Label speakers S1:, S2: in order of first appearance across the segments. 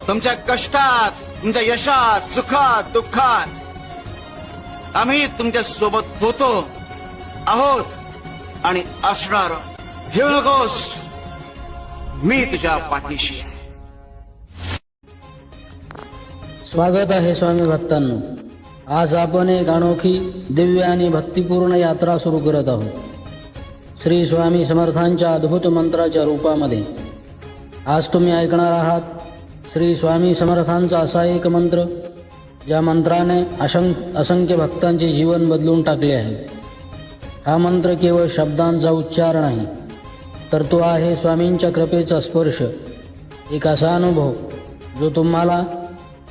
S1: तुमच्या कष्टात, तुमच्या यशात, सुखात, दुःखात आम्ही तुमच्या सोबत होतो, आहोत आणि असणार. घेऊ नकोस, मी तुझ्या पाठीशी आहे.
S2: स्वागत आहे स्वामी भक्तांनो. आज आपण एक अनोखी, दिव्य आणि भक्तिपूर्ण यात्रा सुरू करत आहोत श्री स्वामी समर्थांच्या अद्भुत मंत्राच्या रूपामध्ये. आज तुम्ही ऐकणार आहात श्री स्वामी समर्थांचा असा एक मंत्र, ज्या मंत्राने असंख्य भक्तांचे जीवन बदलून टाकले आहे. हा मंत्र केवळ शब्दांचा उच्चार नाही, तर तो आहे स्वामींच्या कृपेचा स्पर्श, एक असा अनुभव जो तुम्हाला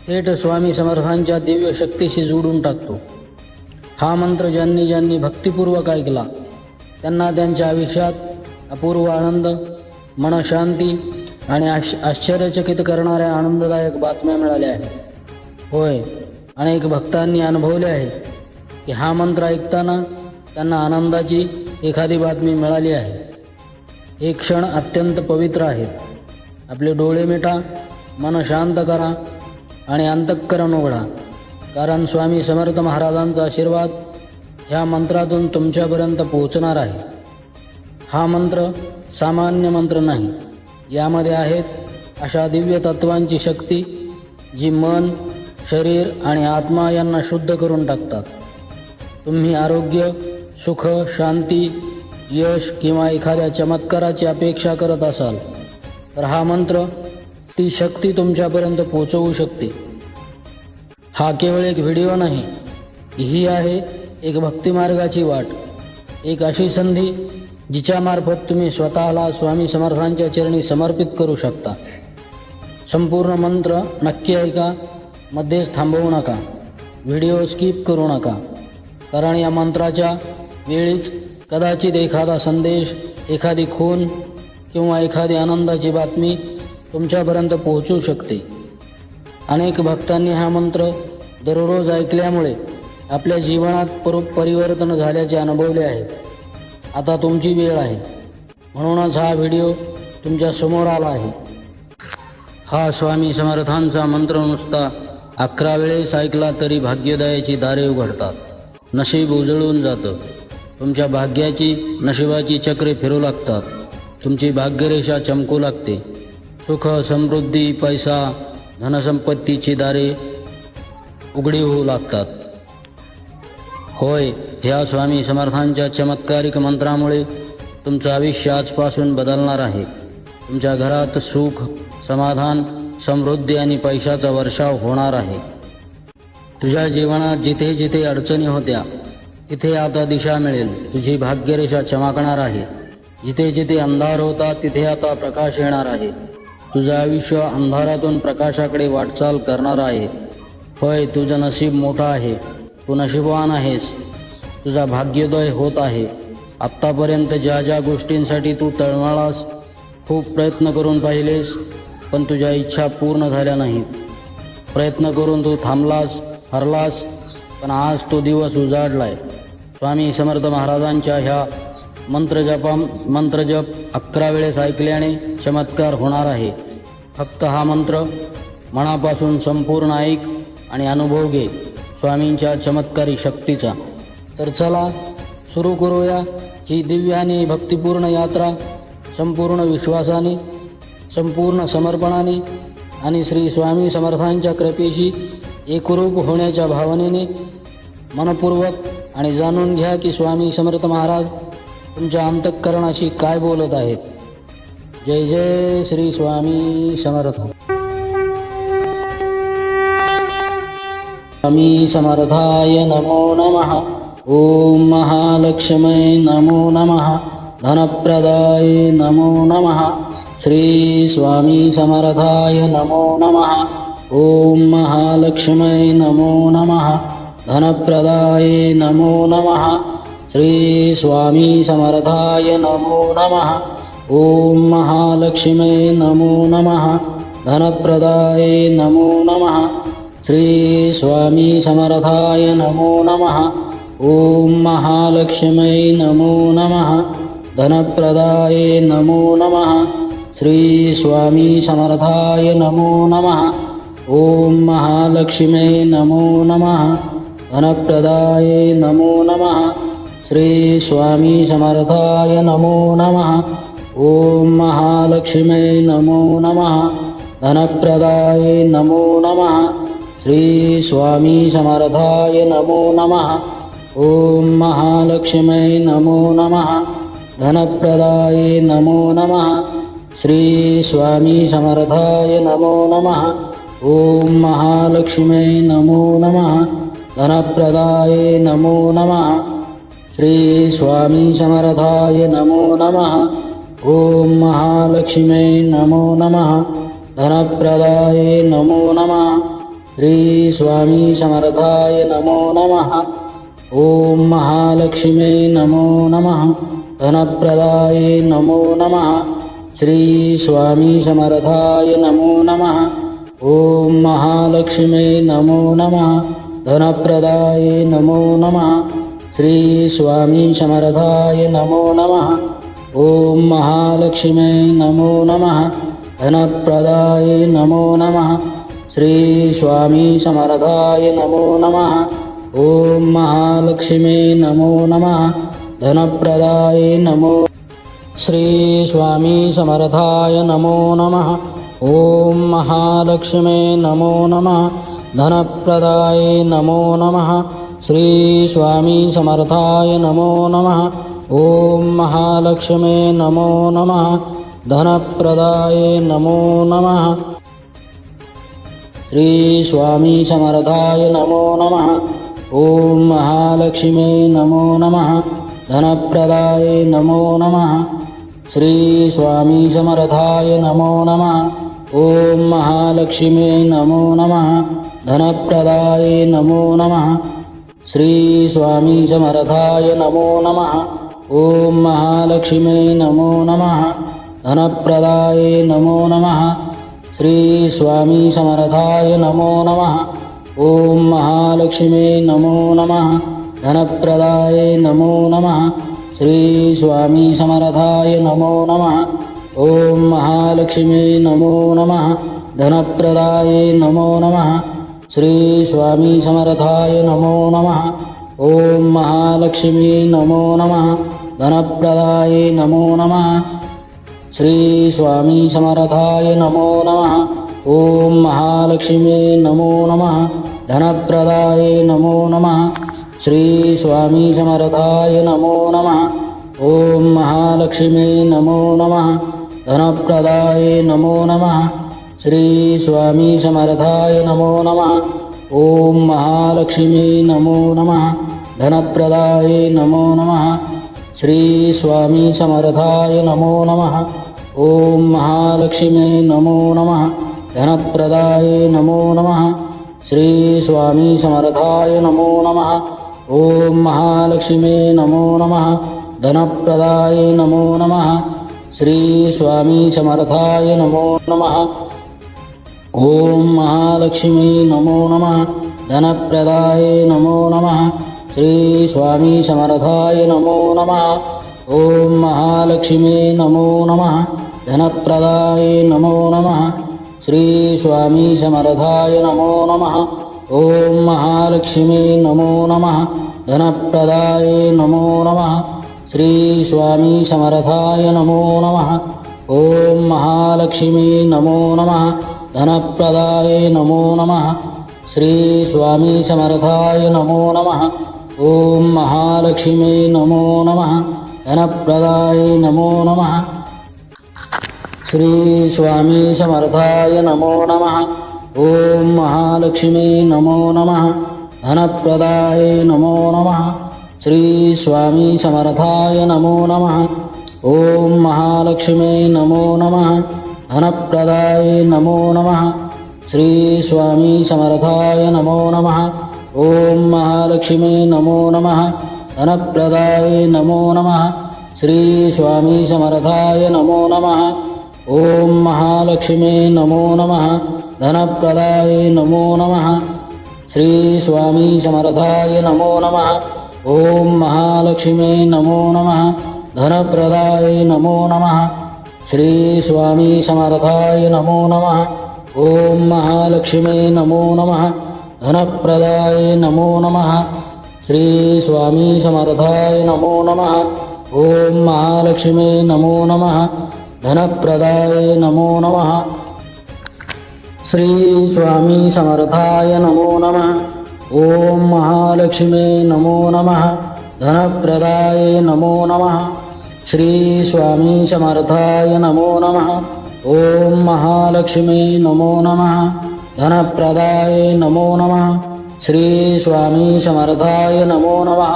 S2: थेट स्वामी समर्थांच्या दिव्य शक्तीशी जोडून टाकतो. हा मंत्र ज्यांनी ज्यांनी भक्तिपूर्वक ऐकला त्यांना त्यांच्या आयुष्यात अपूर्व आनंद, मनशांती आणि आश्चर्यचकित करणाऱ्या आनंददायक बातम्या मिळाल्या आहेत. होय, अनेक भक्तांनी अनुभवले आहे की हा मंत्र ऐकताना त्यांना आनंदाची एखादी बातमी मिळाली आहे. हे क्षण अत्यंत पवित्र आहेत. आपले डोळे मिटा, मन शांत करा आणि अंतःकरण उघडा, कारण स्वामी समर्थ महाराजांचा आशीर्वाद ह्या मंत्रातून तुमच्यापर्यंत पोहोचणार आहे. हा मंत्र सामान्य मंत्र नाही. यामध्ये आहेत अशा दिव्य तत्वांची शक्ती जी मन, शरीर आणि आत्मा यांना शुद्ध करून टाकतात. तुम्ही आरोग्य, सुख, शांती, यश किंवा एखाद्या चमत्काराची अपेक्षा करत असाल तर हा मंत्र ती शक्ती तुमच्यापर्यंत पोहोचवू शकते. हा केवळ एक व्हिडिओ नाही, ही आहे एक भक्तिमार्गाची वाट, एक अशी संधी जिच्यामार्फत तुम्ही स्वतःला स्वामी समर्थांच्या चरणी समर्पित करू शकता. संपूर्ण मंत्र नक्की ऐका, मध्येच थांबवू नका, व्हिडिओ स्किप करू नका, कारण या मंत्राच्या वेळीच कदाचित एखादा संदेश, एखादी खूण किंवा एखादी आनंदाची बातमी तुमच्यापर्यंत पोहोचू शकते. अनेक भक्तांनी हा मंत्र दररोज ऐकल्यामुळे आपल्या जीवनात परिवर्तन झाल्याचे अनुभवले आहे. आता तुमची वेळ आहे, म्हणूनच हा व्हिडिओ तुमच्या समोर आला आहे. हा स्वामी समर्थांचा मंत्र नुसता 11 वेळेस ऐकला तरी भाग्योदयाची दारे उघडतात. नशीब उजळून जातं. तुमच्या भाग्याची, नशिबाची चक्रे फिरू लागतात. तुमची भाग्यरेषा चमकू लागते. सुख, समृद्धी, पैसा, धनसंपत्तीची दारे उघडी होऊ लागतात. होय, ह्या स्वामी समर्थांच्या चमत्कारिक मंत्रामुळे तुमचं आयुष्य आजपासून बदलणार आहे. तुमच्या घरात सुख, समाधान, समृद्धी आणि पैशाचा वर्षाव होणार आहे. तुझ्या जीवनात जिथे जिथे अडचणी होत्या तिथे आता दिशा मिळेल. तुझी भाग्यरेषा चमकणार आहे. जिथे जिथे अंधार होता तिथे आता प्रकाश येणार आहे. तुझं आयुष्य अंधारातून प्रकाशाकडे वाटचाल करणार आहे. होय, तुझं नशीब मोठं आहे. तू नशीबवान आहेस. तुझा भाग्योदय होत आहे. आत्तापर्यंत ज्या ज्या गोष्टींसाठी तू तळमळास, खूप प्रयत्न करून पाहिलेस, पण तुझ्या इच्छा पूर्ण झाल्या नाहीत. प्रयत्न करून तू थांबलास, हरलास, पण आज तो दिवस उजाडलाय. स्वामी समर्थ महाराजांच्या ह्या मंत्रजप 11 वेळेस ऐकल्याने चमत्कार होणार आहे. फक्त हा मंत्र मनापासून संपूर्ण ऐक आणि अनुभव घे स्वामींच्या चमत्कारी शक्तीचा. तर चला सुरू करूया ही दिव्य आणि भक्तिपूर्ण यात्रा संपूर्ण विश्वासाने, संपूर्ण समर्पणाने आणि श्री स्वामी समर्थांच्या कृपेशी एकरूप होण्याच्या भावनेने. मनपूर्वक आणि जाणून घ्या की स्वामी समर्थ महाराज तुमच्या अंतःकरणाशी काय बोलत आहेत. जय जय श्री स्वामी समर्थ. स्वामी समर्थाय नमो नमः. ओम महालक्ष्मी नमो नमः. धनप्रदाय नमो नमः. श्री स्वामी समर्थाय नमो नमः. ओम महालक्ष्मी नमो नमः. धनप्रदाय नमो नमः. श्री स्वामी समर्थाय नमो नमः. ओम महालक्ष्मी नमो नमः. धनप्रदाय नमो नमः. श्री स्वामी समर्थाय नमो नमः. ओम महालक्ष्मी नमो नमः. धनप्रदाय नमो नमः. श्री स्वामी समर्थाय नमो नमः. ॐ महालक्ष्म्यै नमो नमः धनप्रदायै नमो नमः श्री स्वामी समर्थाय नमो नमः ॐ महालक्ष्म्यै नमो नमः धनप्रदायै नमो नमः श्री स्वामी समर्थाय नमो नमः ॐ महालक्ष्म्यै नमो नमः धनप्रदायै नमो नमः श्री स्वामी समर्थाय नमो नमः ॐ महालक्ष्म्यै नमो नमः धनप्रदायै नमो नमः श्री स्वामी समर्थाय नमो नमः ॐ महालक्ष्म्यै नमो नमः धनप्रदायै नमो नमः श्री स्वामी समर्थाय नमो नमः ॐ महालक्ष्म्यै नमो नमः धनप्रदायै नमो नमः श्री स्वामी समर्थाय नमो नमः ॐ महालक्ष्म्यै नमो नमः धनप्रदायै नमो नमः श्री स्वामी समर्थाय नमो नमः ॐ महालक्ष्म्यै नमो नमः धनप्रदायै नमो नमः श्री स्वामी समर्थाय नमो नमः ॐ महालक्ष्म्यै नमो नमः धनप्रदायै नमो श्री स्वामी समर्थाय नमो नमः ॐ महालक्ष्म्यै नमो नमः धनप्रदायै नमो नमः श्री स्वामी समर्थाय नमो नमः ॐ महालक्ष्म्यै नमो नमः धनप्रदायै नमो नमः श्री स्वामी समर्थाय नमो नमः ॐ महालक्ष्म्यै नमो नमः धनप्रदायै नमो नमः श्री स्वामी समर्थाय नमो नमः ॐ महालक्ष्म्यै नमो नमः धनप्रदायै नमो नमः श्री स्वामी समर्थाय नमो नमः ॐ महालक्ष्म्यै नमो नमः धनप्रदायै नमो नमः श्री स्वामी समर्थाय नमो नमः ॐ महालक्ष्म्यै नमो नमः धनप्रदायै नमो नमः श्री स्वामी समर्थाय नमो नमः ॐ महालक्ष्म्यै नमो नमः धनप्रदायै नमो नमः श्री स्वामी समर्थाय नमो नमः ॐ महालक्ष्म्यै नमो नमः धनप्रदायै नमो नमः श्री स्वामी समर्थाय नमो नमः ॐ महालक्ष्म्यै नमो नमः धनप्रदायै नमो नमः श्री स्वामी समर्थाय नमो नमः ॐ महालक्ष्म्यै नमो नमः धनप्रदायै नमो नमः श्री स्वामी समर्थाय नमो नमः ॐ महालक्ष्म्यै नमो नमः धनप्रदायै नमो नमः श्री स्वामी समर्थाय नमो नमः ॐ महालक्ष्म्यै नमो नमः धनप्रदायै नमो नमः श्री स्वामी समर्थाय नमो नमः ॐ महालक्ष्म्यै नमो नमः धनप्रदायै नमो नमः श्री स्वामी समर्थाय नमो नमः ॐ महालक्ष्म्यै नमो नमः धनप्रदायै नमो नमः श्री स्वामी समर्थाय नमो नमः ॐ महालक्ष्म्यै नमो नमः धनप्रदायै नमो नमः श्री स्वामी समर्थाय नमो नमः ॐ महालक्ष्म्यै नमो नमः धनप्रदायै नमो नमः श्री स्वामी समर्थाय नमो नमः ॐ महालक्ष्म्यै नमो नमः धनप्रदायै नमो नमः श्री स्वामी समर्थाय नमो नमः ॐ महालक्ष्म्यै नमो नमः धनप्रदायै नमो नमः श्री स्वामी समर्थाय नमो नमः ॐ महालक्ष्म्यै नमो नमः धनप्रदायै नमो नमः श्री स्वामी समर्थाय नमो नमः ॐ महालक्ष्म्यै नमो नमः धनप्रदायै नमो नमः श्री स्वामी समर्थाय नमो नमः ॐ महालक्ष्म्यै नमो नमः धनप्रदायै नमो नमः श्री स्वामी समर्थाय नमो नमः ॐ महालक्ष्म्यै नमो नमः धनप्रदायै नमो नमः श्री स्वामी समर्थाय नमो नमः ॐ महालक्ष्म्यै नमो नमः धनप्रदायै नमो नमः श्री स्वामी समर्थाय नमो नमः ఓం మహాలక్ష్మీ నమో నమః ధనప్రదాయ నమో నమః శ్రీ స్వామి సమర్థాయ నమో నమః ఓం మహాలక్ష్మీ నమో నమః ధనప్రదాయ నమో నమః శ్రీ స్వామి సమర్థాయ నమో నమః ఓం మహాలక్ష్మీ నమో నమః ధనప్రదాయ నమో నమః శ్రీ స్వామి సమర్థాయ నమో నమః ఓం మహాలక్ష్మీ నమో నమః ధనప్రదాయ నమో నమః శ్రీ స్వామి సమర్థాయ నమో నమః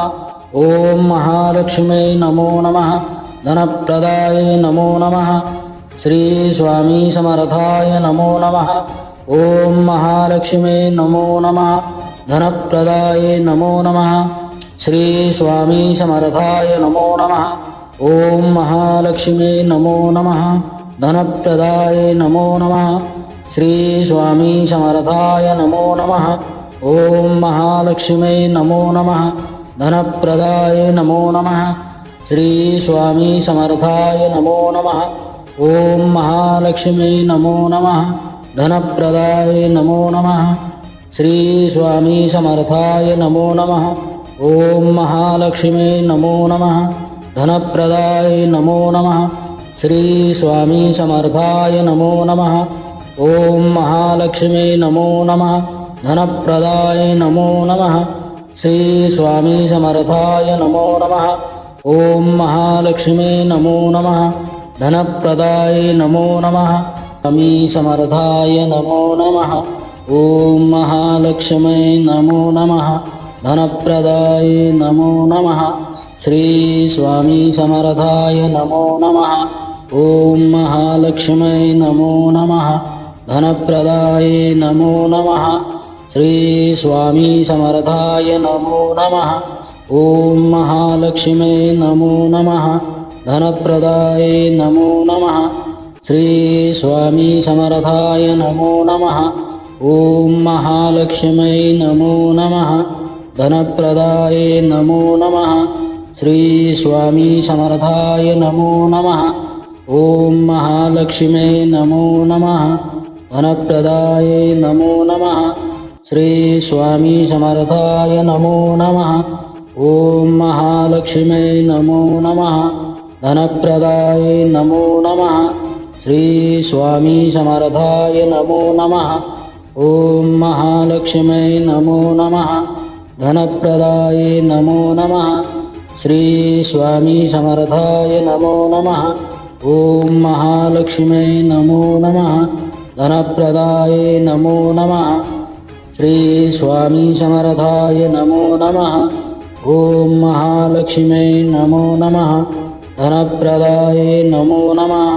S2: ఓం మహాలక్ష్మీ నమో నమః ధనప్రదాయ నమో నమః శ్రీ స్వామి సమర్థాయ నమో నమః ఓం మహాలక్ష్మీ నమో నమః ధనప్రదాయ నమో నమః శ్రీ స్వామి సమర్థాయ నమో నమః ఓం మహాలక్ష్మీ నమో నమః ధనప్రదాయ నమో నమః శ్రీ స్వామి సమర్థాయ నమో నమః ఓం మహాలక్ష్మీ నమో నమః ధనప్రదాయ నమో నమః శ్రీ స్వామి సమర్థాయ నమో నమః ఓం మహాలక్ష్మీ నమో నమః ధనప్రదాయ నమో నమః శ్రీ స్వామి సమర్థాయ నమో నమః ఓం మహాలక్ష్మీ నమో నమః ధనప్రదాయ నమో నమః శ్రీ స్వామి సమర్థాయ నమో నమః ఓం మహాలక్ష్మీ నమో నమః ధనప్రదాయ నమో నమః శ్రీ స్వామి సమర్థాయ నమో నమః ఓం మహాలక్ష్మీ నమో నమః ధనప్రదాయ నమో నమః స్వామి సమర్థాయ నమో నమః ఓం మహాలక్ష్మీ నమో నమః ధనప్రదాయ నమో నమః శ్రీ స్వామి సమర్థాయ నమో నమః ఓం మహాలక్ష్మీ నమో నమః ధనప్రదాయ నమో నమః శ్రీ స్వామి సమర్థాయ నమో నమః ఓం మహాలక్ష్మీ నమో నమః ధనప్రదాయ నమో నమః శ్రీ స్వామి సమర్థాయ నమో నమః ఓం మహాలక్ష్మీ నమో నమః ధనప్రదాయ నమో నమః శ్రీ స్వామి సమర్థాయ నమో నమః ఓం మహాలక్ష్మీ నమో నమః ధనప్రదాయ నమో నమః శ్రీ స్వామి సమర్థాయ నమో నమః ఓం మహాలక్ష్మీ నమో నమః ధనప్రదాయ నమో నమః శ్రీ స్వామి సమర్థాయ నమో నమః ఓం మహాలక్ష్మీ నమో నమః ధనప్రదాయ నమో నమః శ్రీ స్వామి సమర్థాయ నమో నమః ఓం మహాలక్ష్మీ నమో నమః ధనప్రదాయ నమో నమః శ్రీ స్వామి సమర్థాయ నమో నమః ఓం మహాలక్ష్మీ నమో నమః ధనప్రదాయ నమో నమః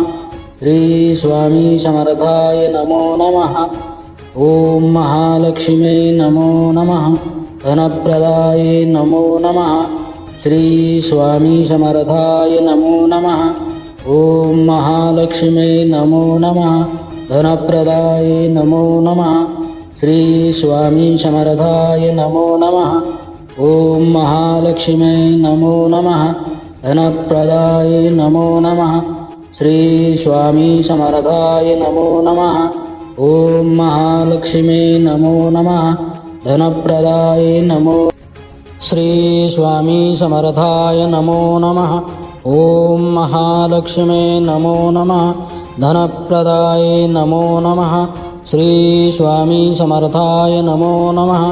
S2: శ్రీ స్వామి సమర్థాయ నమో నమః ఓం మహాలక్ష్మీ నమో నమః ధనప్రదాయ నమో నమః శ్రీ స్వామి సమర్థాయ నమో నమః ఓం మహాలక్ష్మీ నమో నమః ధనప్రదాయ నమో నమః శ్రీ స్వామి సమర్థాయ నమో నమః ఓం మహాలక్ష్మీ నమో నమః ధనప్రదాయ నమో నమః శ్రీ స్వామి సమర్థాయ నమో నమః ఓం మహాలక్ష్మీ నమో నమః ధనప్రదాయ నమో శ్రీ స్వామి సమర్థాయ నమో నమః ఓం మహాలక్ష్మీ నమో నమః ధనప్రదాయ నమో నమః శ్రీ స్వామి సమర్థాయ నమో నమః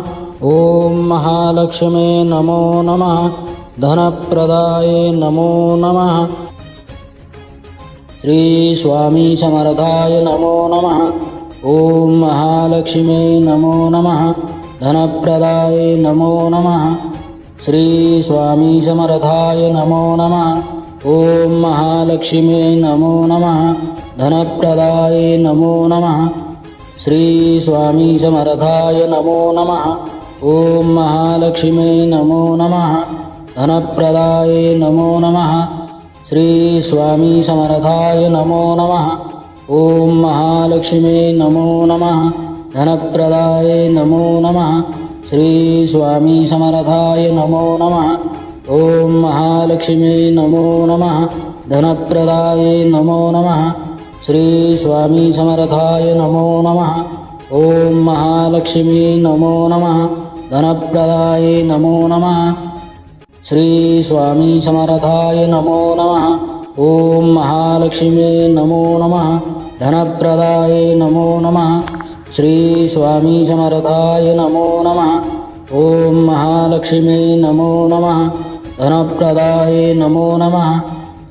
S2: ఓం మహాలక్ష్మీ నమో నమః ధనప్రదాయ నమో నమః శ్రీ స్వామి సమర్థాయ నమో నమః ఓం మహాలక్ష్మీ నమో నమః ధనప్రదాయ నమో నమః శ్రీ స్వామి సమర్థాయ నమో నమః ఓం మహాలక్ష్మీ నమో నమః ధనప్రదాయ నమో నమః శ్రీ స్వామి సమర్థాయ నమో నమః ఓం మహాలక్ష్మీ నమో నమః ధనప్రదాయ నమో నమః శ్రీ స్వామి సమర్థాయ నమో నమః ఓం మహాలక్ష్మీ నమో నమః ధనప్రదాయ నమో నమః శ్రీ స్వామి సమర్థాయ నమో నమః ఓం మహాలక్ష్మీ నమో నమః ధనప్రదాయ నమో నమః श्री स्वामी समर्थाय नमो नमः। ओम महालक्ष्मी नमो नमः। धनप्रदाय नमो नमः। श्री स्वामी समर्थाय नमो नमः। ओम महालक्ष्मी नमो नमः। धनप्रदाय नमो नमः। श्री स्वामी समर्थाय नमो नमः। ओम महालक्ष्मी नमो नमः। धनप्रदाय नमो नमः।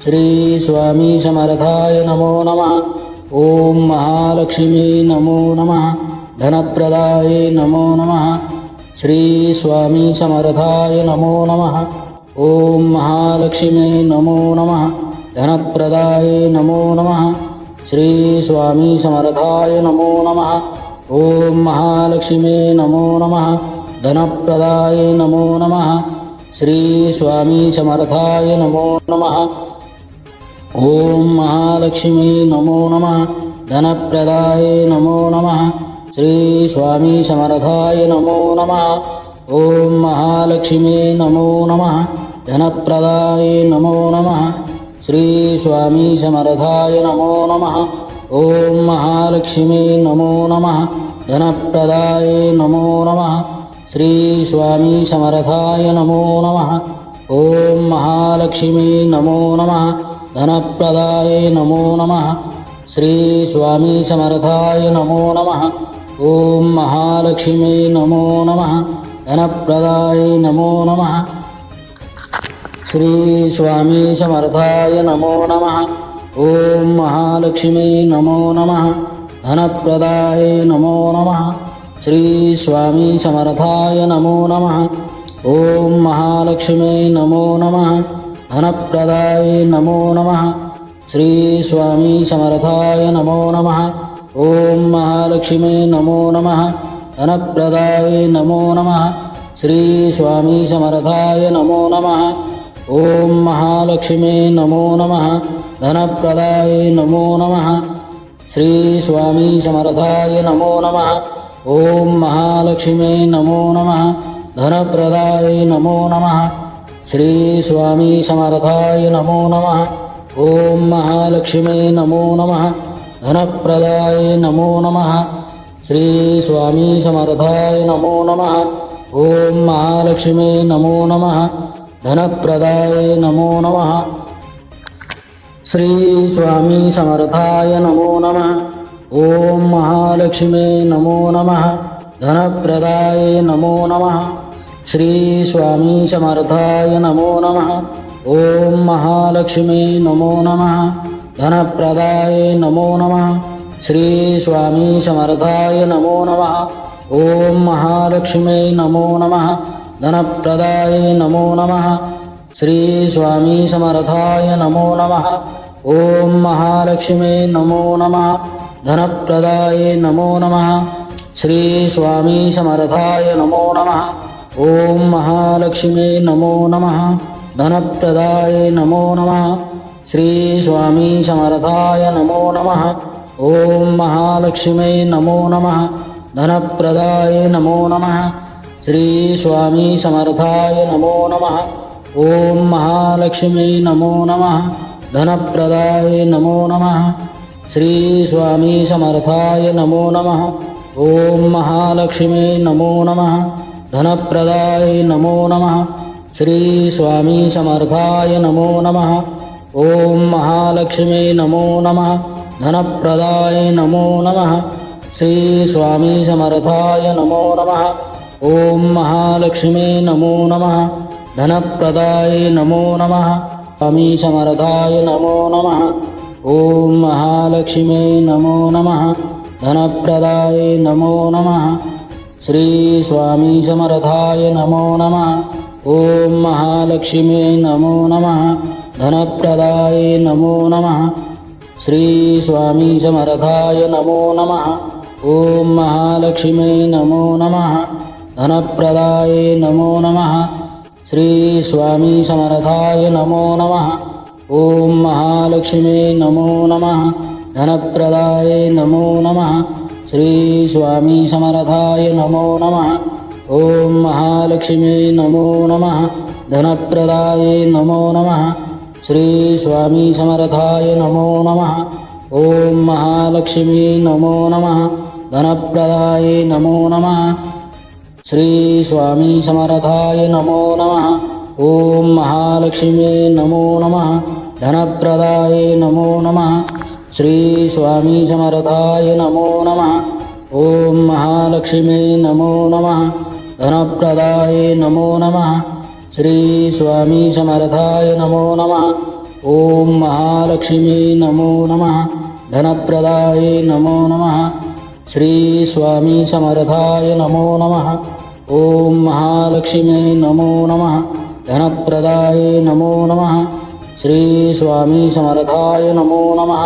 S2: श्री स्वामी समर्थाय नमो नमः। ओम महालक्ष्मी नमो नमः। धनप्रदाय नमो नमः। श्री स्वामी समर्थाय नमो नमः। ओम महालक्ष्मी नमो नमः। धनप्रदाय नमो नमः। श्री स्वामी समर्थाय नमो नमः। ओम महालक्ष्मी नमो नमः। धनप्रदाय नमो नमः। श्री स्वामी समर्थाय नमो नमः। ओम महालक्ष्मी नमो नमः। धनप्रदाय नमो नमः। श्री स्वामी समर्थाय नमो नमः। ओम महालक्ष्मी नमो नमः। धनप्रदाय नमो नमः। श्री स्वामी समर्थाय नमो नमः। ओम महालक्ष्मी नमो नमः। धनप्रदाय नमो नमः। श्री स्वामी समर्थाय नमो नमः। ओम महालक्ष्मी नमो नमः। धनप्रदाय नमो नमः। श्री स्वामी समर्थाय नमो नमः। ओम महालक्ष्मी नमो नमः। धनप्रदाय नमो नमः। श्री स्वामी समर्थाय नमो नमः। ओम महालक्ष्मी नमो नमः। धनप्रदाय नमो नमः। श्री स्वामी समर्थाय नमो नमः। ओम महालक्ष्मी नमो नमः। धनप्रदाय नमो नमः। श्री स्वामी समर्थाय नमो नमः। ओम महालक्ष्मी नमो नमः। धनप्रदाय नमो नमः। श्री स्वामी समर्थाय नमो नमः। ओम महालक्ष्मी नमो नमः। धनप्रदाय नमो नमः। श्री स्वामी समर्थाय नमो नमः। ओम महालक्ष्मी नमो नमः। धनप्रदाय नमो नमः। श्री स्वामी समर्थाय नमो नमः। ओम महालक्ष्मी नमो नमः। धनप्रदाय नमो नमः। श्री स्वामी समर्थाय नमो नमः। ओम महालक्ष्मी नमो नमः। धनप्रदाय नमो नमः। श्री स्वामी समर्थाय नमो नमः। ओम महालक्ष्मी नमो नमः। धनप्रदाय नमो नमः। श्री स्वामी समर्थाय नमो नमः। ओम महालक्ष्मी नमो नमः। धनप्रदाय नमो नमः। श्री स्वामी समर्थाय नमो नमः। ओम महालक्ष्मी नमो नमः। धनप्रदाय नमो नमः। श्री स्वामी समर्थाय नमो नमः। ओम महालक्ष्मी नमो नमः। धनप्रदाय नमो नमः। श्री स्वामी समर्थाय नमो नमः। ओम महालक्ष्मी नमो नमः। धनप्रदाय नमो नमः। श्री स्वामी समर्थाय नमो नमः। ओम महालक्ष्मी नमो नमः। धनप्रदाय नमो नमः। श्री स्वामी समर्थाय नमो नमः। ओम महालक्ष्मी नमो नमः। धनप्रदाय नमो नमः। श्री स्वामी समर्थाय नमो नमः। ओम महालक्ष्मी नमो नमः। धनप्रदाय नमो नमः। श्री स्वामी समर्थाय नमो नमः। ओम महालक्ष्मी नमो नमः। धनप्रदाय नमो नमः। श्री स्वामी समर्थाय नमो नमः। ओम महालक्ष्मी नमो नमः। धनप्रदाय नमो नमः। स्वामी समर्थाय नमो नमः। ओम महालक्ष्मी नमो नमः। धनप्रदाय नमो नमः। श्री स्वामी समर्थाय नमो नमः। ओम महालक्ष्मी नमो नमः। धनप्रदाय नमो नमः। श्री स्वामी समर्थाय नमो नमः। ओम महालक्ष्मी नमो नमः। धनप्रदाय नमो नमः। श्री स्वामी समर्थाय नमो नमः। ओम महालक्ष्मी नमो नमः। धनप्रदाय नमो नमः। श्री स्वामी समर्थाय नमो नमः। ओम महालक्ष्मी नमो नमः। धनप्रदाय नमो नमः। श्री स्वामी समर्थाय नमो नमः। ఓం మహాలక్ష్మీ నమో నమః ధనప్రదాయే నమో నమః శ్రీ స్వామి సమర్థాయ నమో నమః ఓం మహాలక్ష్మీ నమో నమః ధనప్రదాయే నమో నమః శ్రీ స్వామి సమర్థాయ నమో నమః ఓం మహాలక్ష్మీ నమో నమః ధనప్రదాయే నమో నమః శ్రీ స్వామి సమర్థాయ నమో నమః ఓం మహాలక్ష్మీ నమో నమః ధనప్రదాయే నమో నమః శ్రీ స్వామి సమర్థాయ నమో నమః ఓం మహాలక్ష్మీ నమో నమః ధనప్రదాయే నమో నమః శ్రీ స్వామి సమర్థాయ నమో నమః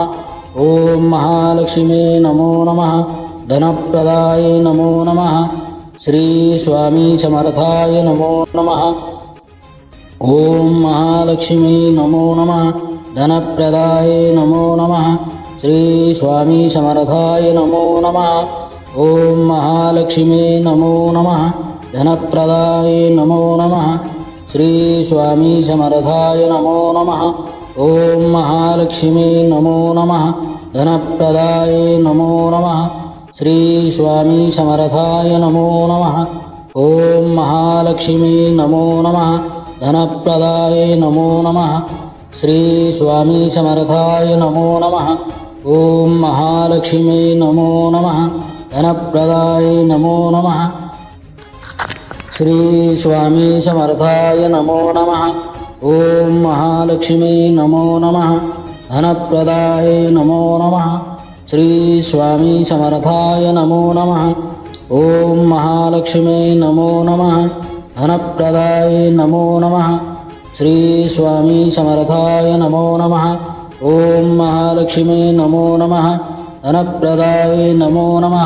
S2: ఓం మహాలక్ష్మీ నమో నమః ధనప్రదాయే నమో నమః శ్రీ స్వామి సమర్థాయ నమో నమః ఓం మహాలక్ష్మీ నమో నమః ధనప్రదాయే నమో నమః శ్రీ స్వామి సమర్థాయ నమో నమః ఓం మహాలక్ష్మీ నమో నమః ధనప్రదాయే నమో నమః శ్రీ స్వామి సమర్థాయ నమో నమః ఓం మహాలక్ష్మీ నమో నమః ధనప్రదాయే నమో నమః శ్రీ స్వామి సమర్థాయ నమో నమః ఓం మహాలక్ష్మీ నమో నమః ధనప్రదాయే నమో నమః శ్రీ స్వామి సమర్థాయ నమో నమః ఓం మహాలక్ష్మీ నమో నమః ధనప్రదాయే నమో నమః శ్రీ స్వామి సమర్థాయ నమో నమః ఓం మహాలక్ష్మీ నమో నమః ధనప్రదాయే నమో నమః శ్రీ స్వామి సమర్థాయ నమో నమః ఓం మహాలక్ష్మీ నమో నమః ధనప్రదాయే నమో నమః శ్రీ స్వామి సమర్థాయ నమో నమః ఓం మహాలక్ష్మీ నమో నమః ధనప్రదాయే నమో నమః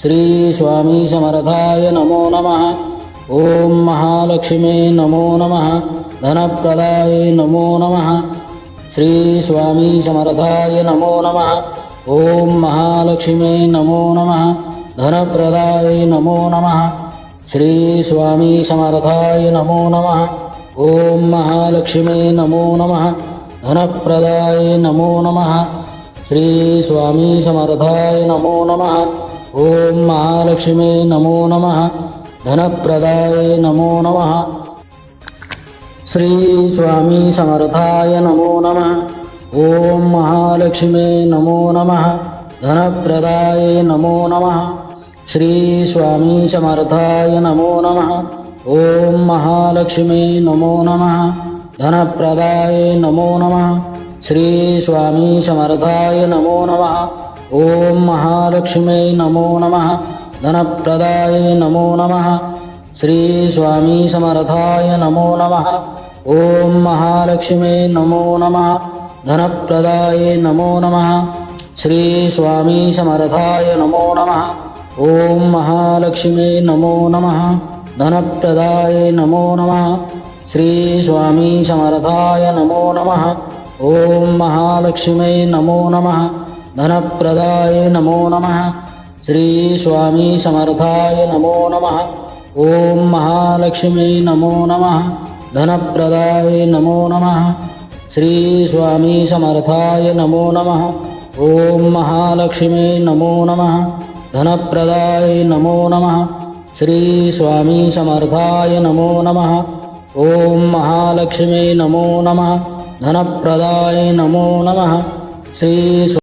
S2: శ్రీ స్వామి సమర్థాయ నమో నమః ఓం మహాలక్ష్మీ నమో నమః ధనప్రదాయే నమో నమః శ్రీ స్వామి సమర్థాయ నమో నమః ఓం మహాలక్ష్మీ నమో నమః ధనప్రదాయే నమో నమః శ్రీ స్వామి సమర్థాయ నమో నమః ఓం మహాలక్ష్మీ నమో నమః ధనప్రదాయే నమో నమః శ్రీ స్వామి సమర్థాయ నమో నమః ఓం మహాలక్ష్మీ నమో నమః ధనప్రదాయే నమో నమః శ్రీ స్వామి సమర్థాయ నమో నమః ఓం మహాలక్ష్మీ నమో నమః ధనప్రదాయే నమో నమః శ్రీ స్వామి సమర్థాయ నమో నమః ఓం మహాలక్ష్మీ నమో నమః ధనప్రదాయే నమో నమః శ్రీ స్వామి సమర్థాయ నమో నమః ఓం మహాలక్ష్మీ నమో నమః ధనప్రదాయే నమో నమః శ్రీ స్వామి సమర్థాయ నమో నమః ఓం మహాలక్ష్మీ నమో నమః ధనప్రదాయే నమో నమః శ్రీ స్వామి సమర్థాయ నమో నమః ఓం మహాలక్ష్మీ నమో నమః ధనప్రదాయే నమో నమః శ్రీ స్వామి సమర్థాయ నమో నమః ఓం మహాలక్ష్మీ నమో నమః ధనప్రదాయే నమో నమః శ్రీ స్వామి సమర్థాయ నమో నమః ఓం మహాలక్ష్మీ నమో నమః ధనప్రదాయే నమో నమః శ్రీ స్వామి సమర్థాయ నమో నమః ఓం మహాలక్ష్మీ నమో నమః ధనప్రదాయే నమో నమః శ్రీ స్వామి సమర్థాయ నమో నమః ఓం మహాలక్ష్మీ నమో నమః ధనప్రదాయే నమో నమః శ్రీ